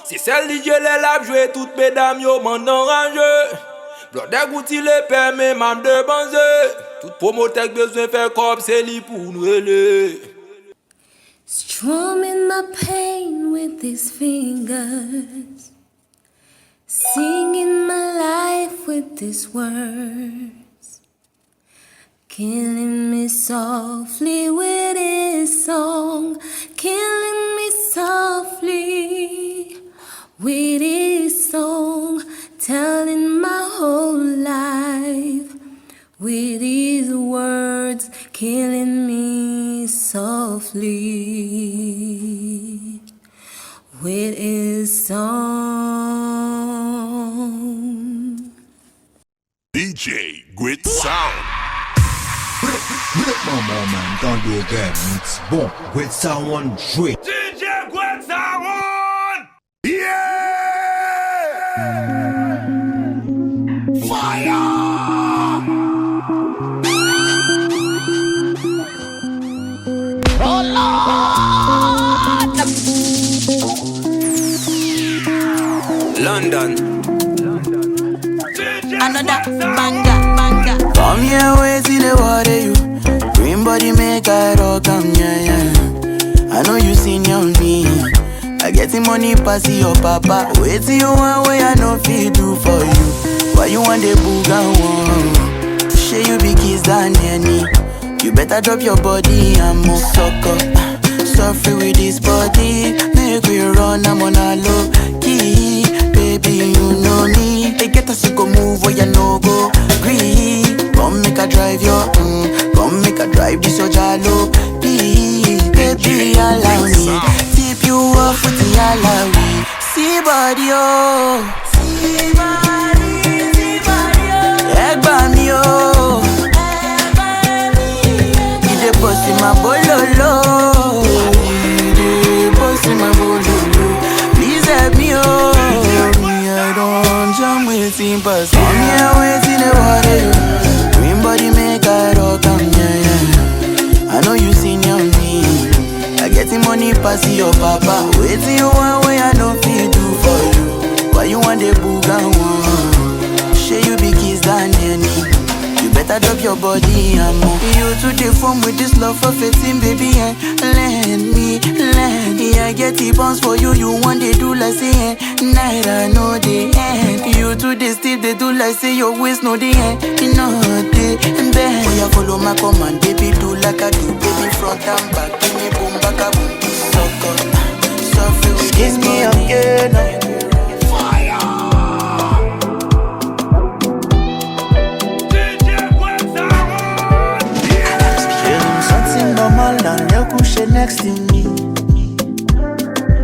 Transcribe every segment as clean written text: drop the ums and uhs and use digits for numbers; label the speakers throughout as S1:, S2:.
S1: Si celle DJ les l'a joué, toutes mesdames yo m'en enragé. Blood de goutti les permet même de banzer. Tout promoteur besoin faire comme c'est li pour nous aider.
S2: Strumming my pain with his fingers, singing my life with his words, killing me softly with his song, killing me softly with his song, telling my whole life with his words, killing me softly with his song.
S3: DJ Grit Sound.
S4: Maman man dans le game mix. Bon, Grit Sound joué.
S3: DJ Grit Sound. Yeah. Fire.
S1: London.
S2: Another banger.
S5: Come here, wait till the water you. Green body make I rock, yeah. I know you seen on me. I get the money pass your papa. Wait till you want way I know feel do for you. Why you want the booga one? Share you be kiss than any. You better drop your body and move sucker. Suffer with this body. Make we run, I'm on a low key. Baby, you know me. They get us to go move where you no go. Green, come make a drive your come make a drive this your jalo. Please, baby, allow me. Tip you off with the alawi. See body, oh. See body, oh. Egg by me, oh. He dey bust in my bololo. He dey bust in my bololo. Please help me, oh. I'm waiting, but come here, waiting the water. Green body make I rock, yeah. I know you seen on me. I get the money pass your papa. Waiting you one way I don't feel do for you. Why you want the booga one? Share you be kiss than any. You better drop your body and move. You to the form with this love for 15, baby, and lend me. I get the bounce for you, you want they do like say night I know the end. You to the steep, they do like say your waist know the end. You know the bend. Oh yeah, follow my command, baby, do like I do. Baby, front and back, give me boom, back a boom. Sucker, suffer with this me again. Next to me,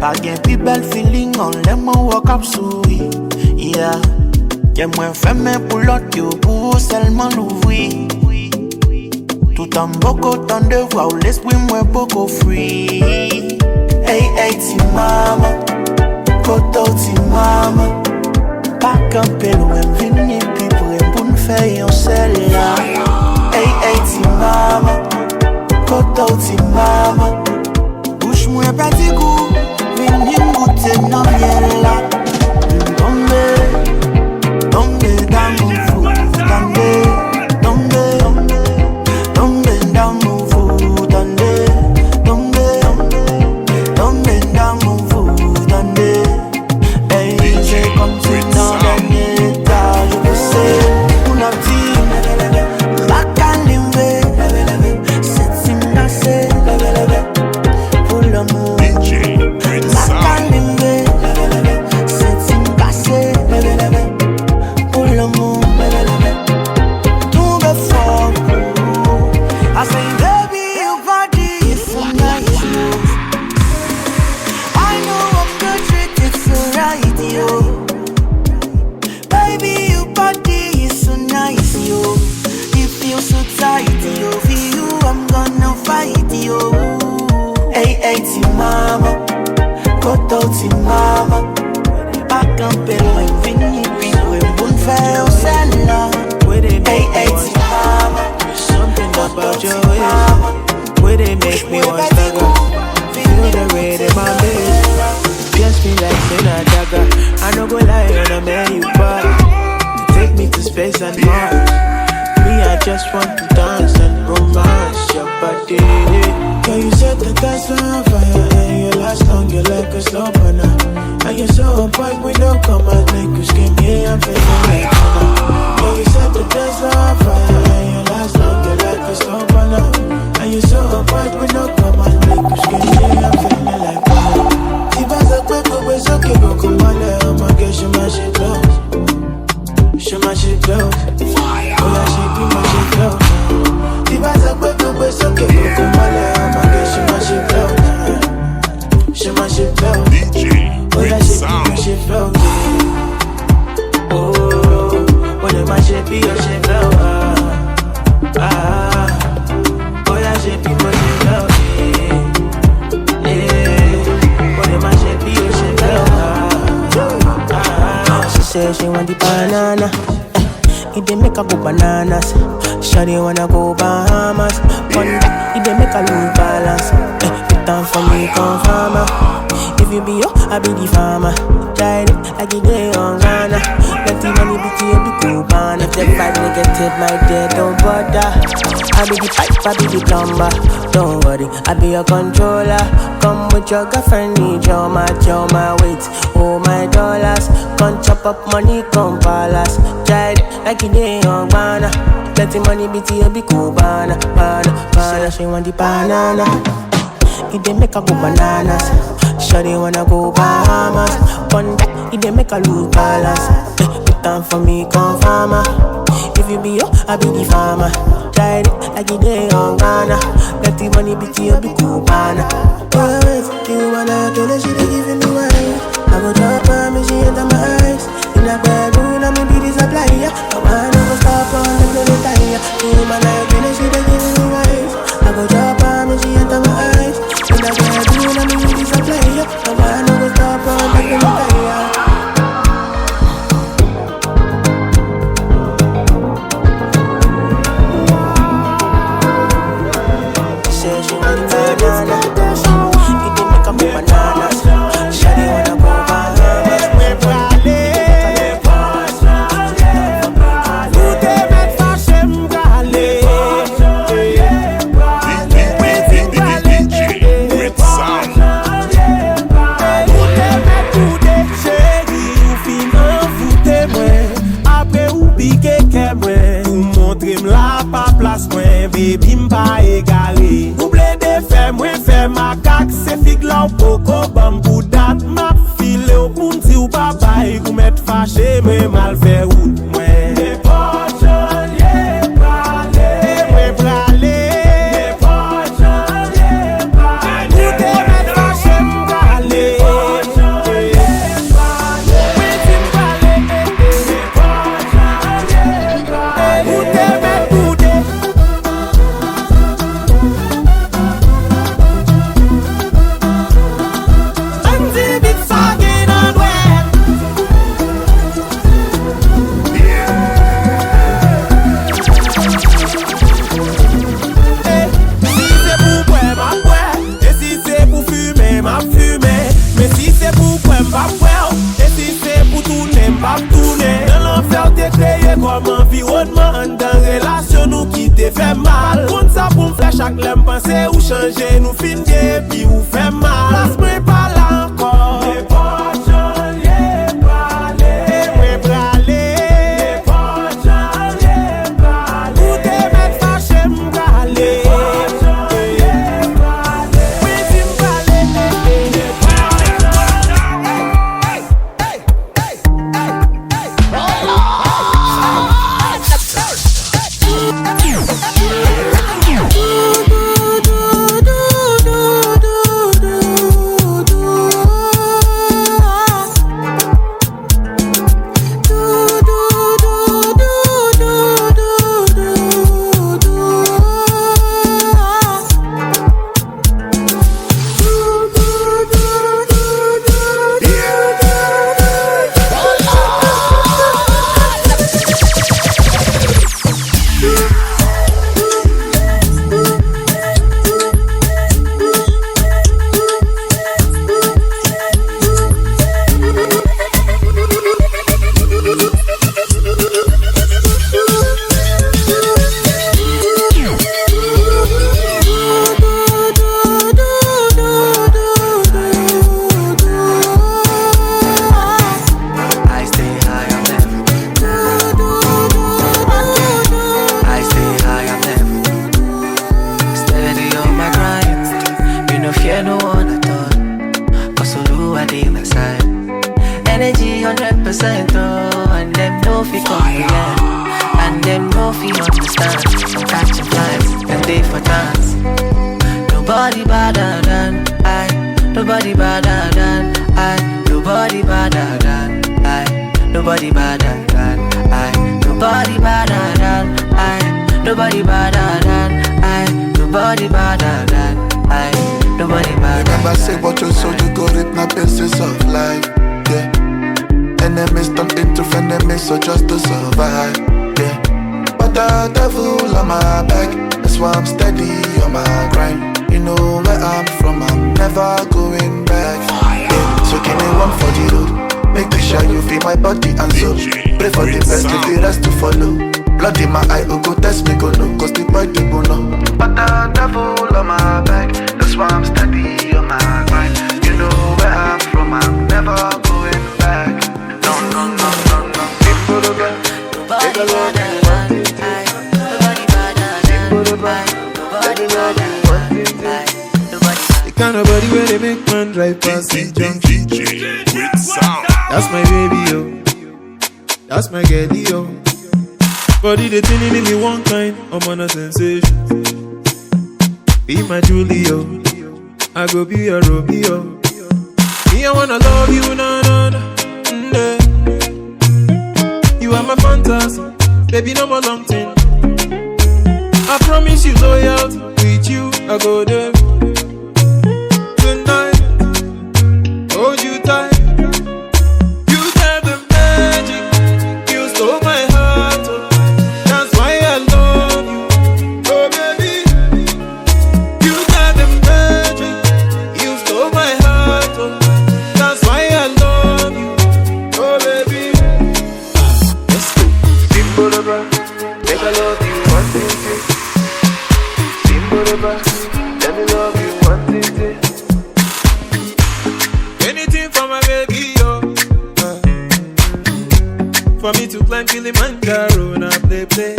S5: pas gain plus belle feeling on les mots walk up souris. Yeah, y'a moins fait mais pour l'autre yo pour seulement l'ouvrir. Tout en beaucoup temps de voir l'esprit moins beaucoup free. Hey hey ti mama, koto ti mama, pas camper loin venir puis pour nous faire un seul là. Hey hey ti mama. Koto ti mama, bouche mwen petit goût, vini m'goûter nan miel la. Tombe dans mon fou, tombe dans mon fou, tombe dans mon fou, hey, j'ai comme tu dans dernier étage, je sais, on a dit, ma calimbe.
S3: DJ Grit Sound.
S5: Ti mama, pas camper loin, venir puis pour une bonne faire au celle-là. Hey, hey, ti mama,
S6: something about your ways, where they make me want to go. Feel the rhythm, my baby. Just feel like saying Girl, you set the dance on fire and you last long, you like a slow burner. And you're so on point, we don't come out like you skin, yeah, I'm feeling like Anna. Girl, you set the dance on fire and you last long, you like a slow burner. And you're so on point, we don't come out like you skin, yeah, I'm feeling like Anna. Si vas a quick, it's okay, go come on, oh my girl, show my shit close. Show my shit close. Oh yeah, she be my shit close. Si vas a quick, it's okay, go come on, oh my girl, show my shit close. Show my shit close.
S3: DJ
S6: Oh yeah,
S3: Great
S6: she be my
S3: Sound.
S6: shit close. Oh, when it my shit be your shit close. Oh yeah, she be my shit close. She said she want the banana. It dey make her go bananas. Shawty wanna go Bahamas. It dey make her lose balance. Put down for me, come farmer. If you be yo, I be the farmer. Tried it like it dey on Ghana. Let the money be to you, be cool, man. If the vibe negative, my dear, don't bother. I be the pipe, I be the plumber. Don't worry, I be your controller. Come with your girlfriend, need your match, your my weight, oh my dollars. Come chop up money, come palace. Tried like it dey on Ghana. Let the money be to you, be cool, banana. She want the banana. It dey make her go bananas. Shawty wanna go Bahamas. It dey make her lose balance. Put down for me, come farmer. If you be yo, I be the farmer. Tried it like it dey on Ghana. Let the money be to you, be cool, banana. You wanna kill her, she dey giving me wine. I go drop her, me she enter my eyes. In a bedroom, I me be the supplier. I wanna go stop on the retire. You wanna kill her, she dey giving me wine. I go drop her, me she enter my eyes. In a bedroom, I me be the supplier. I wanna go stop on the retire. Say she want the banana. It dey make her go bananas. Shawty wanna go Bahamas.
S3: DJ Great Sound.
S7: Baby mpa egale Ouble de fe mwen fe makak Se fig la ou poko bambou dat Map file ou poun ti ou babay Kou met fache mwen mal fe wout mwen Le pochon ye prale Mwen prale Le pochon ye prale Ou te met fache mprale Le pochon ye prale Mwen ti mprale Le pochon ye prale Ou te met poude Comme environnement en dans relation nous qui te fait mal. Compte ça pour me faire chaque lème penser ou changer nous fin bien puis ou fait mal. Laisse-moi pas là encore. Les pochons les bralés. Les bralés. Les pochons les bralés. Ou te mettre fâché m'bralé. Les pochons les bralés. Oui tu m'bralé. Les
S6: innocent, oh, and them no fi comprehend, and them no fi understand. I'm catching flights, them day for dance. Nobody better than I. Nobody better than I. Nobody better than I. Nobody better than I. Nobody better than I. Nobody better than I. Nobody better than I. Nobody better.
S8: Remember say what you sow, you go reap na pieces of life. Yeah. Enemies turn into frenemies, so just to survive. Yeah. But the devil on my back, that's why I'm steady on my grind. You know where I'm from, I'm never going back. Yeah. So give me one for the road. Make sure you feel my body and soul. Pray for the best, leave the rest to follow. Blood in my eye, oh go test me, go no, cause the boy they go no. But the devil on my back, that's why I'm steady on my grind. You know where I'm from, I'm never going back. No, no, no, no, no. People look at, take a look at one thing. Nobody better than
S9: the kind of body where they make man drive past the junction.
S3: DJ with sound.
S9: That's my baby, yo. That's my girlie, yo. Body they tuning in me one kind, I'm on a sensation. Be my Julio, I go be your Romeo. Me, I wanna love you, na na na. You are my fantasy, baby, no more long thing. I promise you loyalty, with you, I go there. Tonight, hold you tight. You got the magic, you stole my heart, oh. That's why I love you, oh baby. You got the magic, you stole my heart, oh. That's why I love you, oh baby. Let's go. Simbolaba, make I love you one thing. Simbolaba, let me love you one thing. Anything for my baby, yo. For me to climb Kilimanjaro, now play.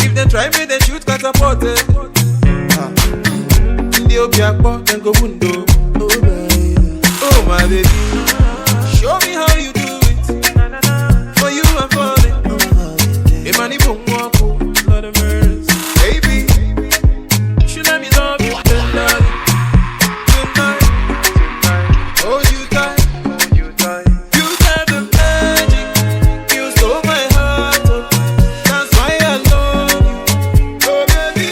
S9: If they try me, they shoot catapult. The Obiakpo, then go window. Oh baby, oh my baby, show me how you do it. For you I'm falling. Imani boom walk, Lord of mercy, baby. You should let me love you tonight. Hold you tight. You got the magic, you stole my heart, oh. That's why I love you, oh baby.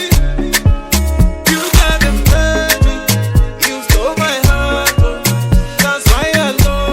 S9: You got the magic, you stole my heart, oh. That's why I love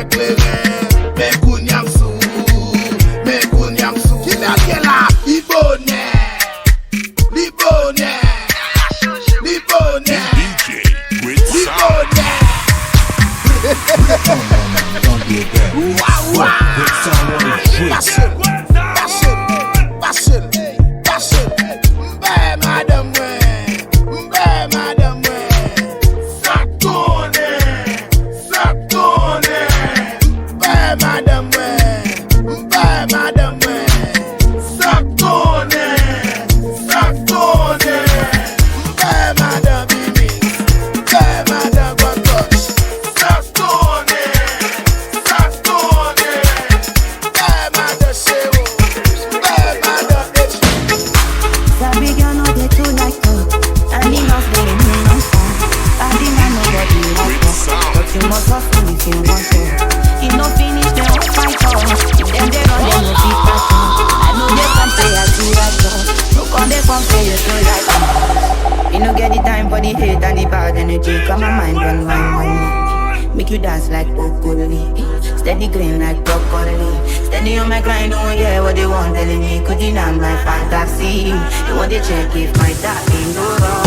S10: éclairé. Mais Kounyam sou, qui n'a qu'à la Libonais, Libonais, Libonais, Libonais. Madame,
S11: Come on, mind run my make you dance like broccoli, steady green like broccoli, steady on my grind. Oh yeah, what they want telling me, could deny my fantasy. They want to check if my darling go wrong.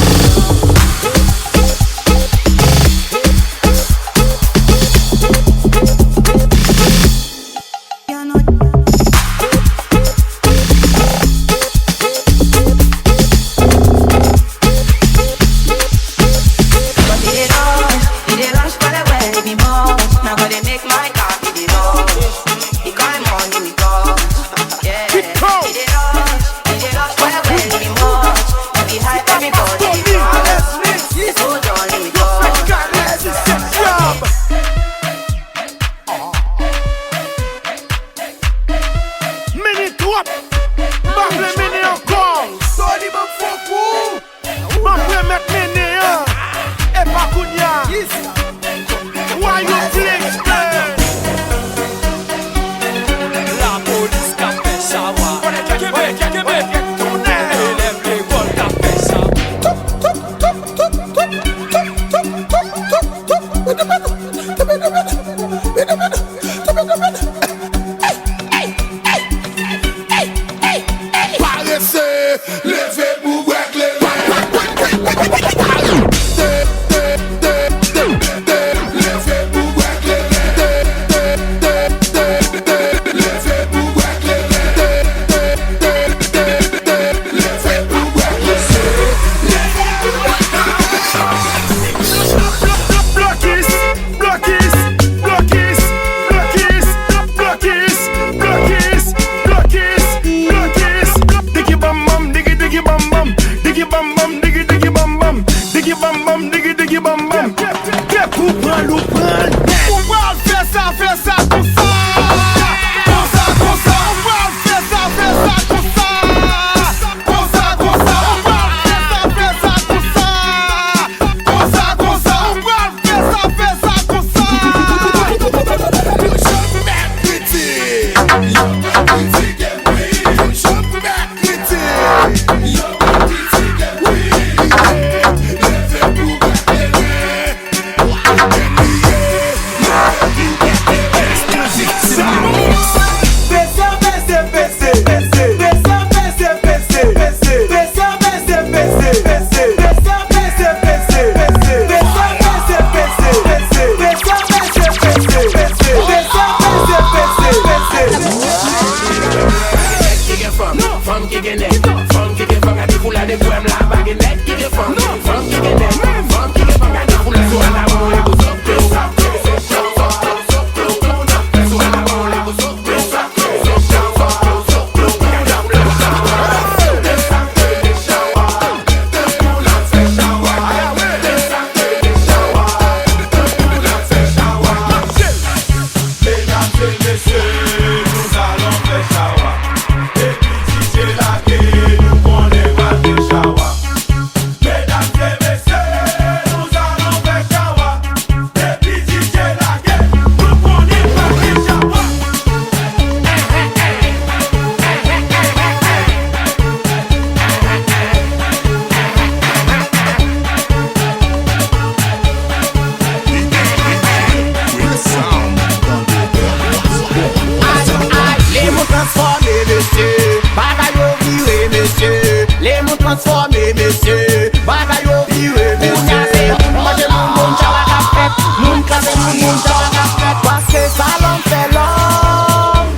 S7: transformé, monsieur. Bagay yo viré, monsieur. Les moun transformé, monsieur. Bagay yo viré, monsieur. Manger moun chawa kafet. Moun kase moun chawa kafet. Parce que ça l'en fait long.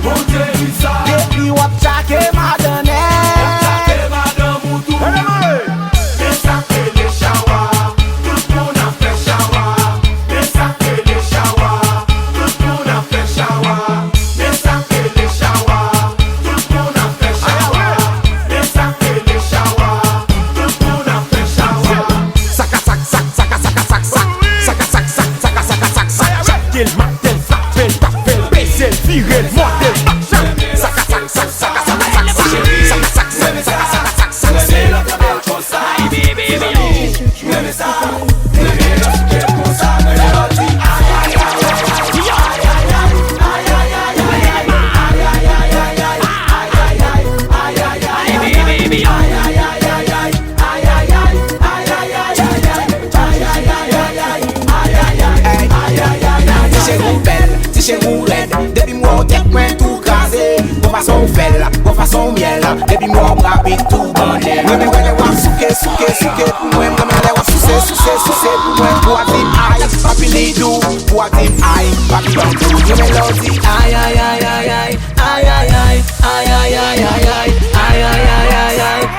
S1: Mon Dieu, oui ça.
S7: Depuis wap chake madame.
S12: Façon miel, depuis moi on rapide tout bandé. Moi mais ouais wa souke pour moi comme elle wa souce pour moi boatim aïe, papi lidou, boatim aïe, papi bandou. Yo mélodie aïe aïe aïe aïe aïe aïe aïe aïe aïe aïe aïe aïe aïe aïe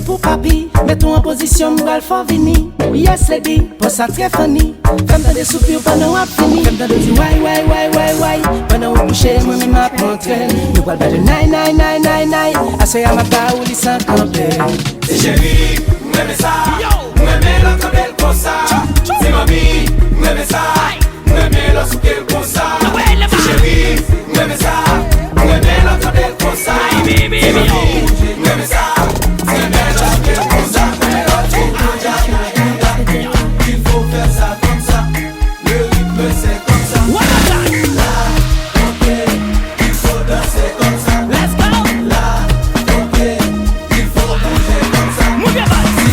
S6: Pour papi, mets-toi en position, m'gal faut venir. Yes lady, pour ça très funny. Femme dans des soupirs pendant à fini. Femme dans des why. Pendant au coucher, moi m'y m'a montré. Nous parle pas de nine. Assoya ma pa ou li sans camper.
S1: C'est chéri, m'aime ça. M'aime l'autre belle comme ça. C'est mamie, m'aime ça. M'aime l'autre belle comme ça. C'est chéri, m'aime ça. M'aime l'autre belle comme ça. C'est mamie, m'aime ça. Il faut faire ça comme ça. Le rythme c'est comme ça. Là, ok, il faut danser comme ça. Let's go. Là, ok, il faut bouger comme ça. Move your body. Si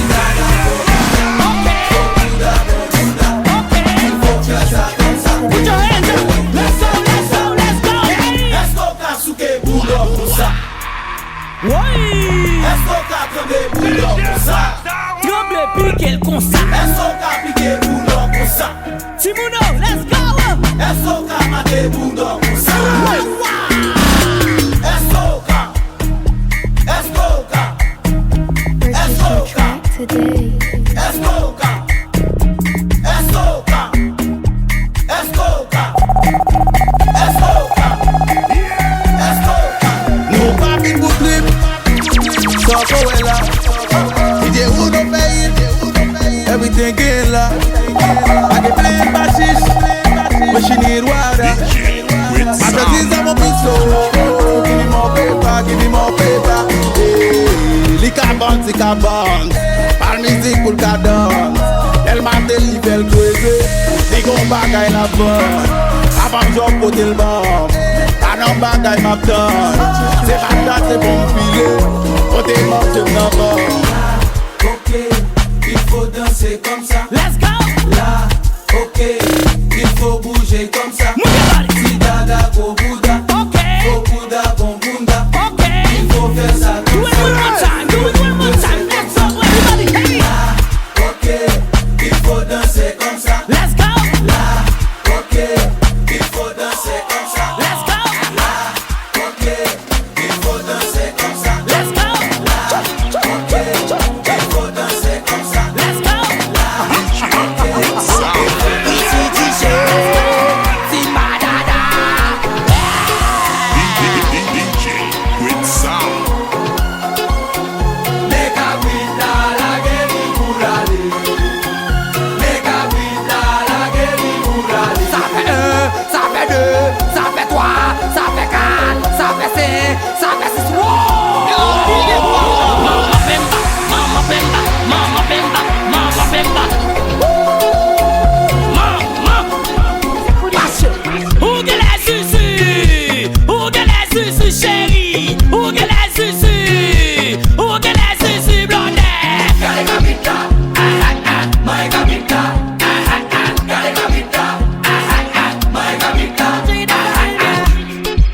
S1: t'as il faut faire ça comme ça. Put your hands up. Let's go. Est-ce qu'on a souké boulot pour ça? Oui. Est-ce qu'on a prendre des boulot pour ça? Tremble piquer le concert. Est-ce qu'on a piqué boulot pour ça? Timouno, let's go. Est-ce qu'on a maté boulot pour ça? Est-ce qu'on a? Est-ce qu'on a? Est-ce qu'on a? Today. Est-ce qu'on a? Est-ce qu'on a? Est-ce qu'on a? Est-ce qu'on a? Est-ce qu'on a?
S7: Nous pas vite pour clip. Sans quoi là. DJ who no pay everything in la. I can play basis, but she need water. My cousins are moving slow. Give me more paper. Liquor bounce. Par musique pour le cadence. Elle m'a délivré le creusé. Dis qu'on bagaille la bonne. Avant que j'en pote le bon. T'as non bagaille ma donne. C'est pas ça, c'est bon filet. On t'est mort, c'est non bon.
S1: Ok, il faut danser comme ça.
S6: Let's go.
S1: Là, ok, il faut bouger comme ça. Si dada go bouda, go bouda bon bunda. Il faut faire ça comme ça.
S6: Do it one more time. Let's go, everybody.
S1: Là, ok, il faut danser comme ça.
S6: Let's go.
S1: Là, ok, il faut danser comme ça.
S6: Let's go.
S1: Là, ok, il faut danser comme ça.
S6: Let's go.
S1: Là, ok, il faut danser comme ça.
S6: Let's go.
S12: Ça fait 5, ça fait 6, wow!
S13: bemba. Mama. Où que les susus? Où que les susus chérie? Où que les susus? Où que les susus blondet? Gale capita, my capita, gale capita, my capita.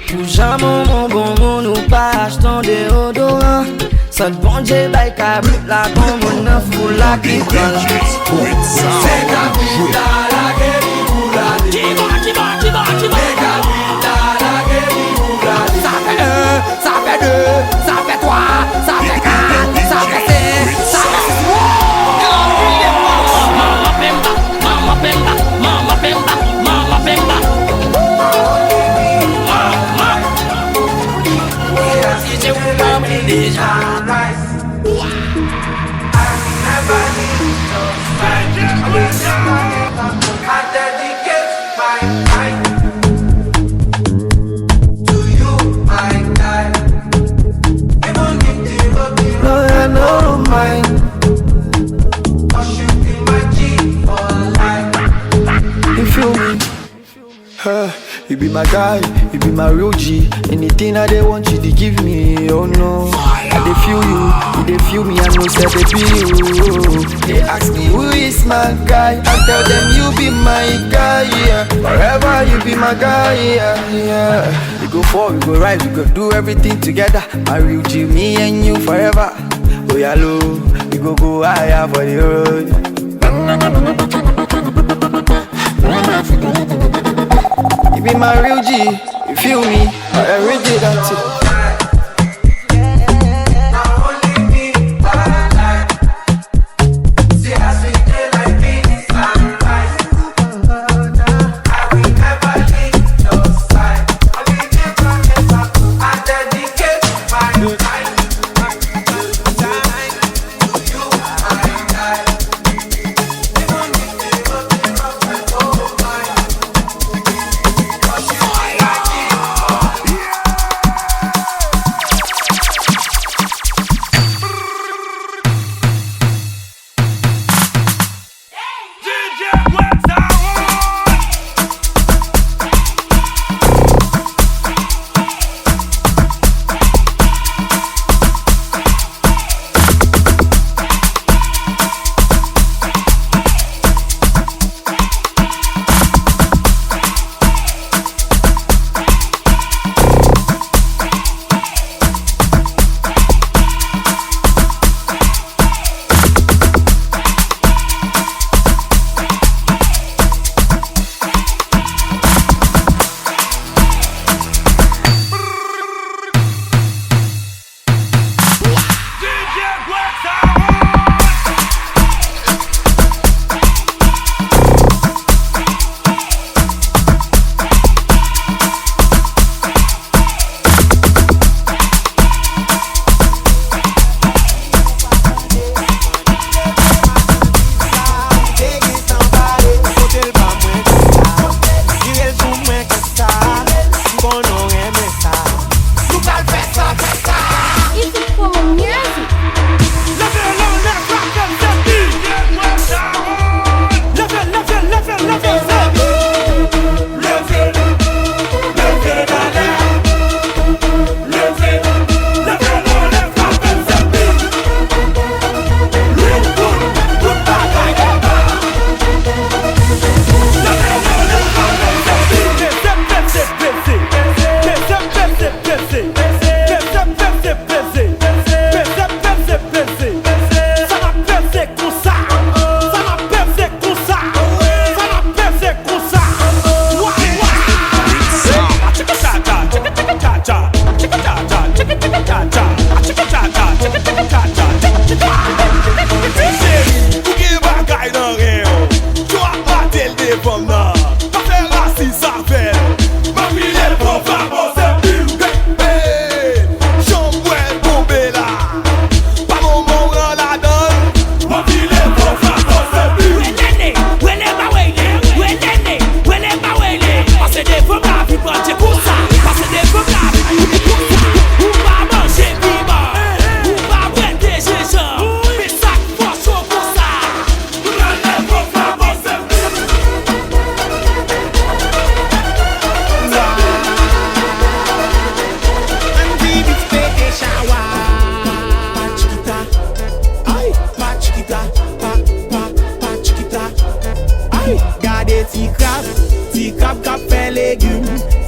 S14: Pour jamais mon bon nous pas achetant déodorant. Son bon Dieu bail câble la bombe neuf pour la guitare.
S13: C'est capita la guerre. Qui va.
S14: Ça fait un, ça fait deux, ça fait trois, ça fait quatre, ça fait cinq, ça fait six.
S13: Mama Pemba, Mama Pemba, Mama Pemba, Mama Pemba. Mama. Si je vous parle déjà.
S15: I dedicate my life to you, my guy. Even if you love me,
S14: No, I don't mind.
S15: cause you be my G for life.
S14: You feel me? You be my guy, you be my real G. Anything I they want you to give me, oh no. I they feel you they feel me, I know say they be you. They ask me who is my guy, I tell them you be my guy, yeah. Forever you be my guy, yeah. We go forward, we go right, we go do everything together. My real G, me and you forever. Oh yeah, low, we go higher for the road. You be my real G, you feel me? Every day that's it.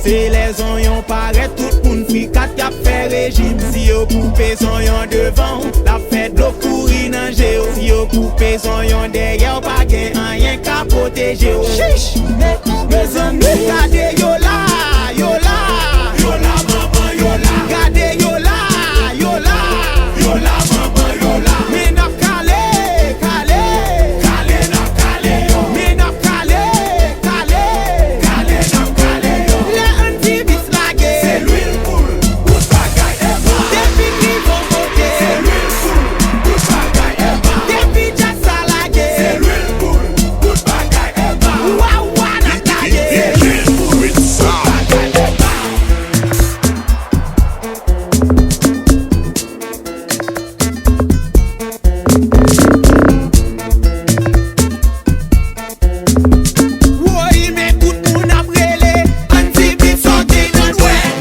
S7: C'est les oignons paraît tout moun fricat qui a fait régime. Si yo coupé son oignon devant, la fête de l'eau courir dans géo. Si yo coupé son oignon derrière, pas gain rien qu'à protéger. Chiche, mes amis, regardez yo là, yo là, yo là maman, yo là. Regardez yo là, yo là, yo là maman, yo là. Mais n'a calé, calé, calé n'a calé yo. Mais n'a calé, calé, calé n'a calé yo. Les anti-bis lagué, c'est l'huile poule, ou bagaille et pas. Depuis qu'ils vont voter, c'est l'huile poule, ou bagaille et pas. Depuis déjà salagué, c'est l'huile poule, ou bagaille et pas. Ouah ouah n'a calé, c'est l'huile poule, ou bagaille et pas. Oui, mais tout le monde a brûlé. Anti-bis sorti dans l'ouest.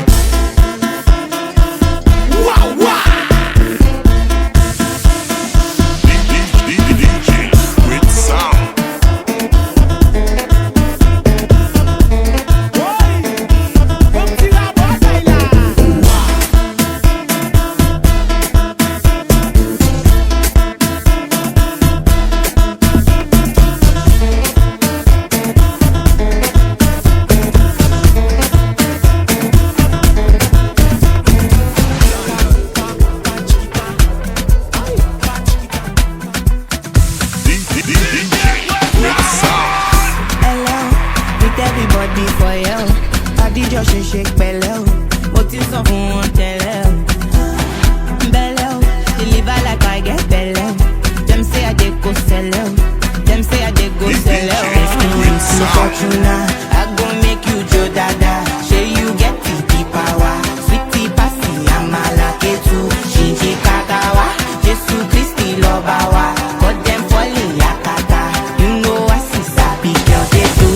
S7: Ouah ouah.
S3: DJ with sound.
S7: Comme si la bataille là.
S3: DJ with sound.
S11: Hello, with everybody for you. Body just shake belly. Mo ti sọ fún wọn tẹ́lẹ̀ o. Belly o, deliver like I get belly. Them say I dey go sell o. Them say I dey go sell o. Fortuna, I go make you Joe Dada. Say you get the power. Sweetie pasi amala ketu. Shinji kakawa. Jesu Christi loba wa. Got them falling yakata. You know I see sabi girl they do.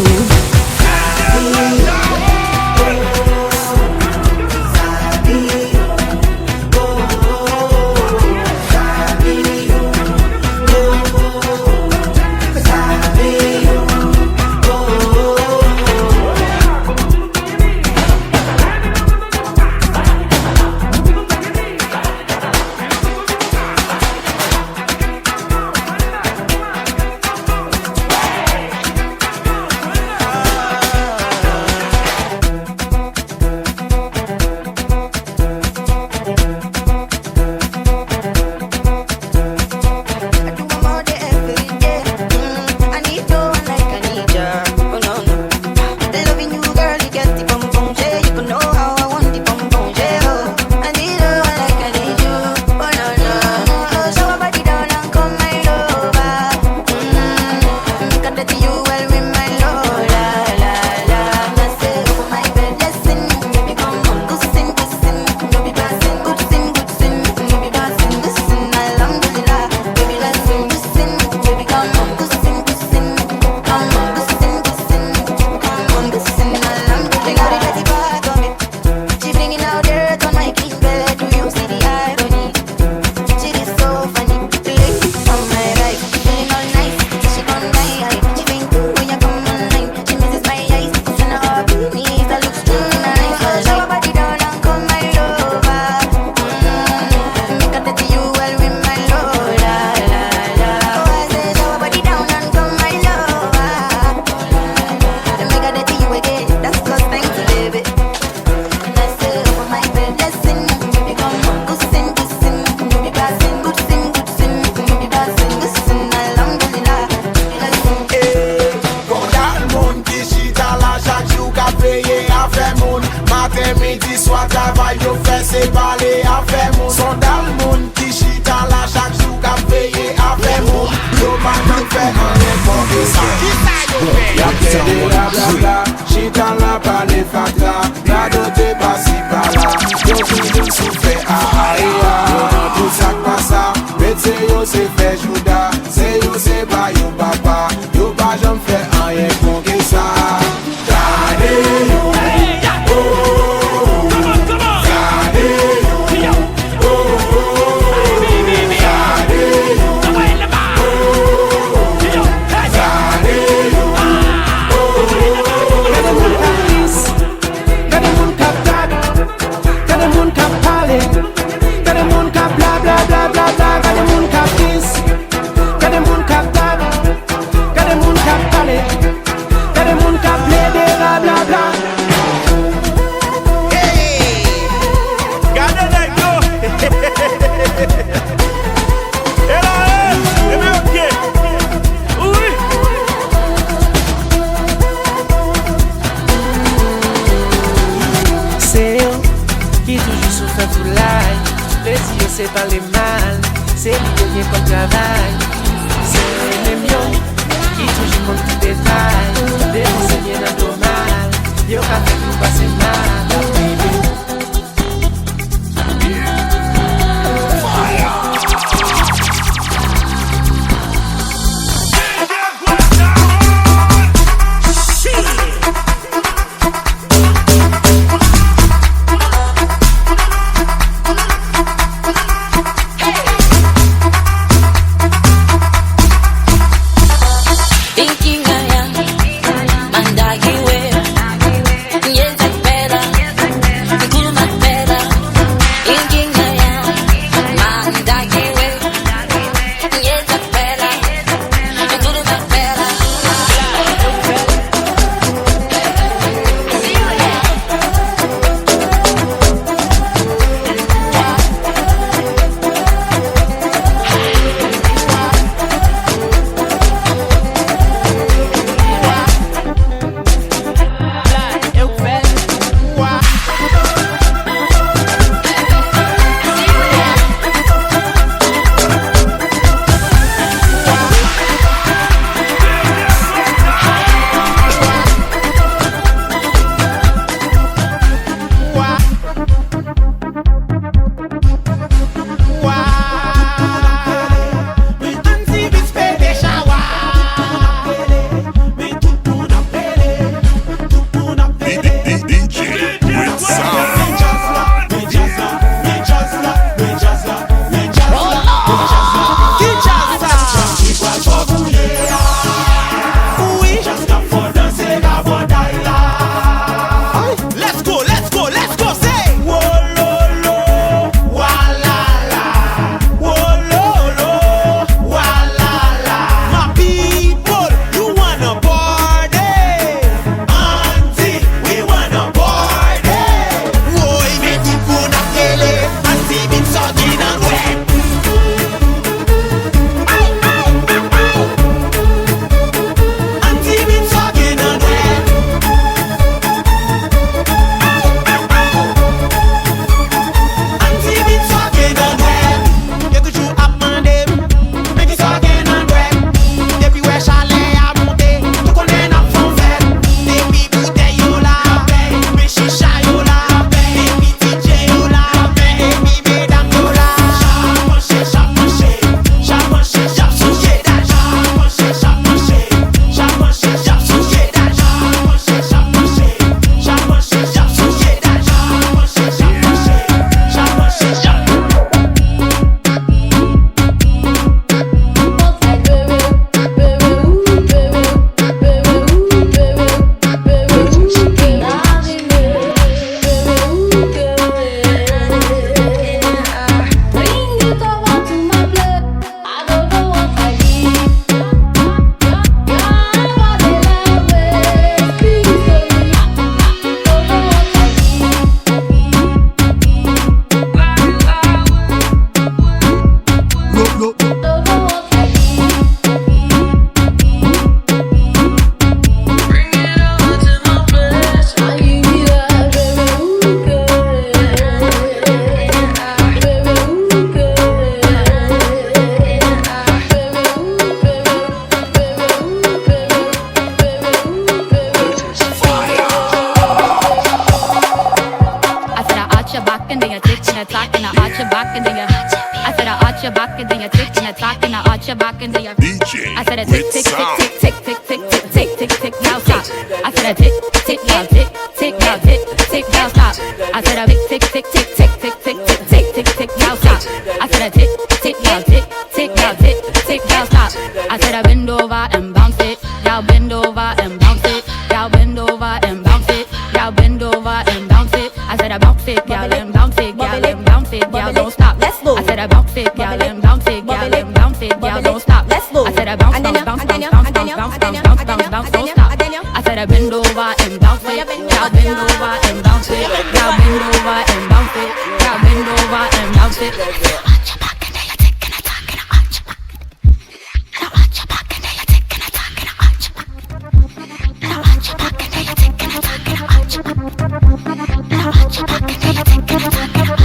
S16: qui souffre tout l'ail. Le dire c'est pas les mal, c'est lui qui est comme travail. C'est les miens qui toujours mon petit détail. Des mots c'est bien normal, yo qu'a fait nous passer mal, baby.
S3: DJ
S13: I said a tick, tick, tick, tick, tick, tick, tick, tick, tick, tick, now stop. I said a tick, tick, now tick, tick, now tick, tick, now stop. I said a tick, tick, tick, tick, tick, tick, tick, tick, tick, tick, now stop. I said a tick, tick, now tick, tick, now tick, tick, now stop. I said I bend over and bounce it, y'all bend over and bounce it, y'all bend over and bounce it, y'all bend over and bounce it. I said I bounce it, y'all and bounce it, y'all and bounce it, y'all don't stop. Let's go. I said I bounce it, y'all and bounce it, y'all and bounce it, y'all don't stop. Let's go. I said I bounce, bounce, bounce, bounce, bounce, bounce, bounce, bounce, bounce, bounce, don't stop. I said I bend over and bounce it, y'all bend over and bounce it, y'all bend over and bounce it, y'all bend over and bounce it. Now watch your back and then you're taking a talk and a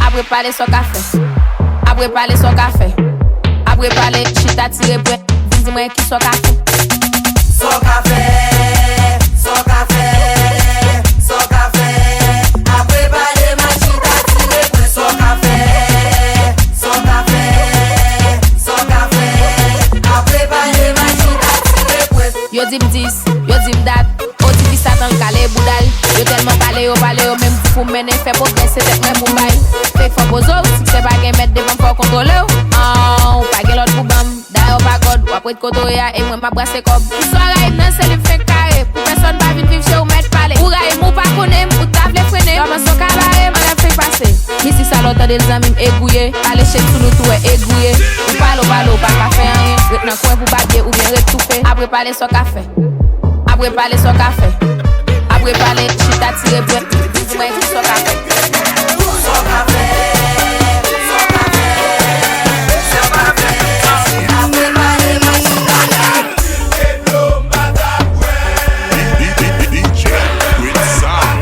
S17: Après parler son café, après parler son café, après parler chita tiré prêt, dis-moi qui son café.
S15: Son café, son café, son café. Après parler ma chita tiré prêt, son café, son café, son café. Après parler ma chita tiré prêt.
S17: Yo dim 10, yo dim dat, o ti di satan calé boudal. Yo tellement calé yo même pour mener fait progrès c'est tête pour bail. Fait fort bozo, si c'est pas gen mettre devant pour contrôler. Ah, ou pas gen l'autre pour bam. D'ailleurs pas god, ou après de koto ya et moi m'a brassé comme. Soirée nan c'est lui fait carré. Pour personne pas vite vivre chez ou mettre parler. Ou raï mou pas connaît, ou table freiner. Comme son cabaret, m'en fait passer. Ici ça l'autre des amis égouillé. Aller chez tout nous tout est égouillé. Ou palo, pas faire rien. Ret nan coin pour baguer ou bien retouper. Après parler son café. Après parler son café. Après parler, chita tiré prêt. Dis-moi qui son café.
S15: Son café, son café, son café. Après parler ma chita tiré prêt.
S3: DJ with sound.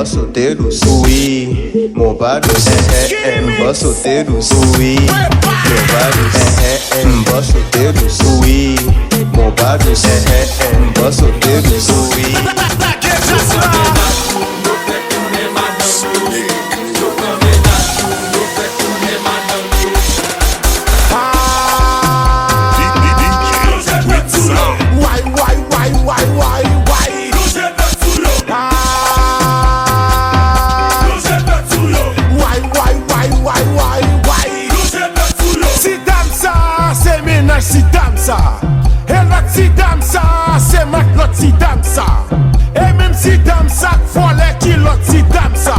S18: Solteiros, oui, mon bados, m'ba solteiros, oui, mon bados, m'ba solteiros, oui, mon bados, m'ba solteiros, oui.
S7: Si dame ça, et l'autre si dame ça, c'est ma l'autre si dame ça. Et même si dame ça, fallait qu'il l'autre si dame ça.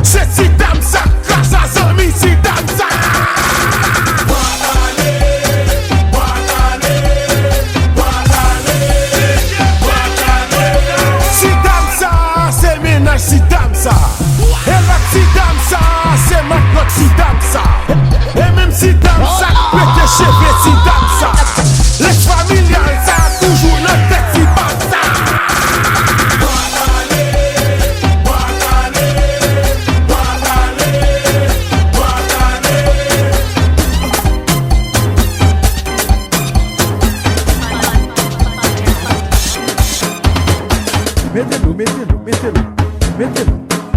S7: C'est si dame ça, grâce à Zami si dame ça. Si dame ça, c'est ménage si dame ça. Et l'autre si dame ça, c'est ma l'autre si dame ça. Et même si dame ça, pété cheveux si dame ça. Les familiales ça, toujours notre tête si bam ça.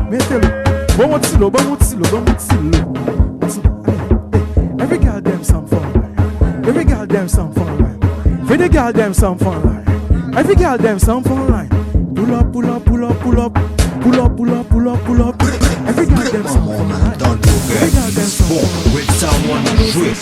S7: Mettez-le. Bon, every girl them some fun. Every girl them some fun. For the girl them some fun. Every girl them some phone line. Pull up, pull up, pull up, pull up. Pull up, pull up, pull up, pull up. Every girl them some phone line. Every girl them some phone line.
S4: With someone drip.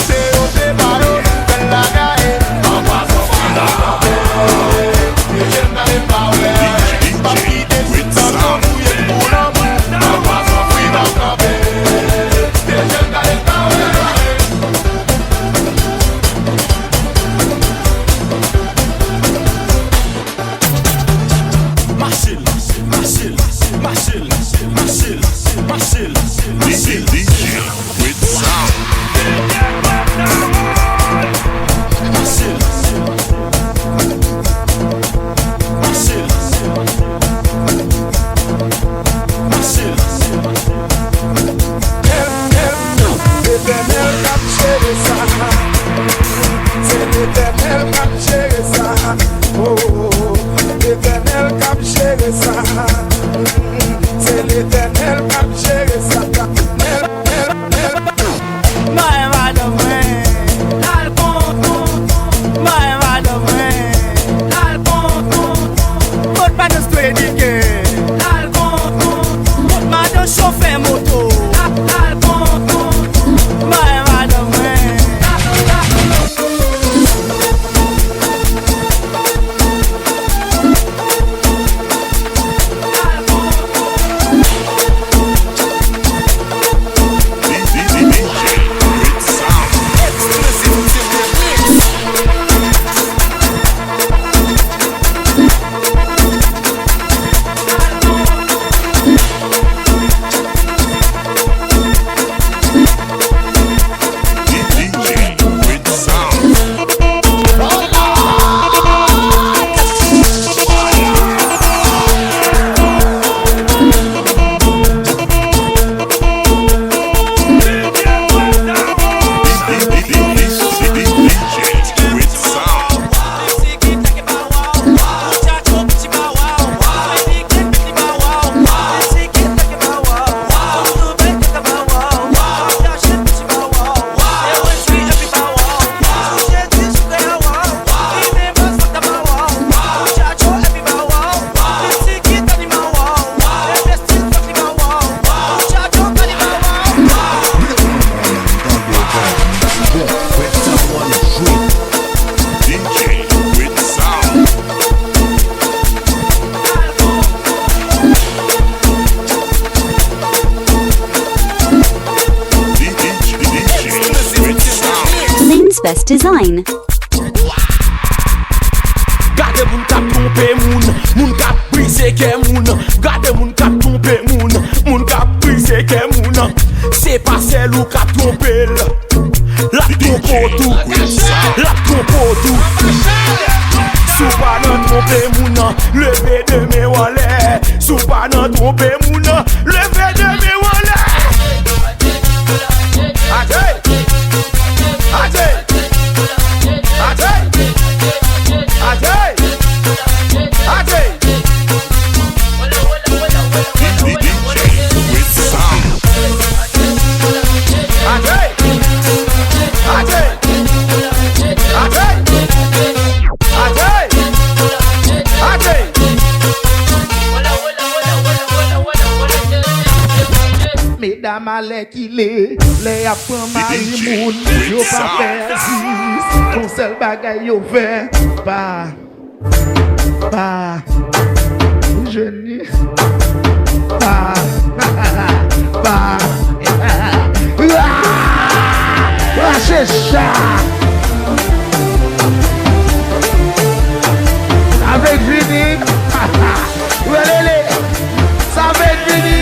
S7: Say, oh, say, bye.
S19: best design.
S7: Gade moun kap trompe moun kap brise ke moun. Gade moun kap trompe moun kap brise ke moun. C'est pas celle ou kap trompe la trompo tout, la trompo tout. Sou pa nan trompe moun, leve de me wale. Sou pa nan trompe moun, leve de me wale. Ajay, ajay, ajay, ajay, ajay.
S10: Mesdames allez qu'il est, les apprend mari moun, yo pas faire zis, ton seul bagay yo fait, pas, jeune, pas, c'est ça. Ça va être fini, ça va être fini.